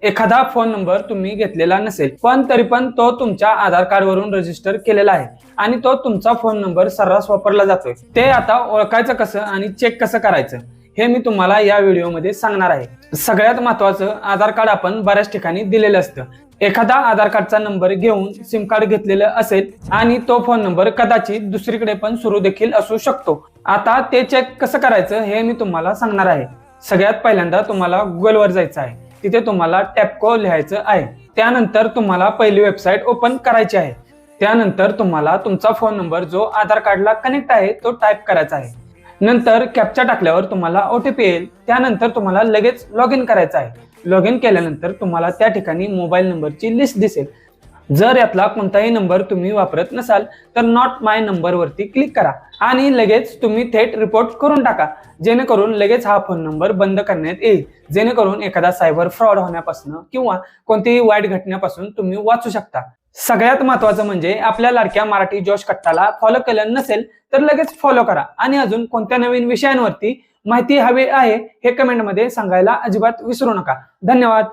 एखादा phone number तुम्ही घेतलेला नसेल पण तरी पण तो तुमच्या आधार कार्ड वरून रजिस्टर केलेला आहे आणि तो तुमचा फोन नंबर सर्रास वापरला जातोय, ते आता ओळखायचं कसं आणि चेक कसं करायचं हे मी तुम्हाला या व्हिडिओमध्ये सांगणार आहे। सगळ्यात महत्त्वाचं, आधार कार्ड आपण बऱ्याच ठिकाणी दिलेलं असतं। एखादा आधार कार्डचा नंबर घेऊन सिम कार्ड घेतलेलं असेल आणि तो फोन नंबर कदाचित दुसरीकडे पण सुरू देखील असू शकतो। आता ते चेक कसं करायचं हे मी तुम्हाला सांगणार आहे। सगळ्यात पहिल्यांदा तुम्हाला गुगलवर जायचं आहे, तिथे तुम्हाला टॅपको लिहायचं आहे। त्यानंतर तुम्हाला पहिली वेबसाईट ओपन करायची आहे। त्यानंतर तुम्हाला तुमचा फोन नंबर जो आधार कार्डला कनेक्ट आहे तो टाईप करायचा आहे। नंतर कॅप्चा टाकल्यावर तुम्हाला OTP येईल। त्यानंतर तुम्हाला लगेच लॉग इन करायचं आहे। लॉग इन केल्यानंतर तुम्हाला त्या ठिकाणी मोबाईल नंबरची लिस्ट दिसेल। जर यातला कोणताही नंबर तुम्ही वापरत नसाल तर नॉट माय नंबर वरती क्लिक करा आणि लगेच तुम्ही थेट रिपोर्ट करून टाका, जेणेकरून लगेच हा फोन नंबर बंद करण्यात येईल, जेणेकरून एखादा सायबर फ्रॉड होण्यापासून किंवा कोणतीही वाईट घटनेपासून तुम्ही वाचू शकता। सगळ्यात महत्त्वाचं म्हणजे आपल्या लाडक्या मराठी जोश कट्टाला फॉलो केलं नसेल तर लगेच फॉलो करा आणि अजून कोणत्या नवीन विषयांवरती माहिती हवी आहे हे कमेंटमध्ये सांगायला अजिबात विसरू नका। धन्यवाद।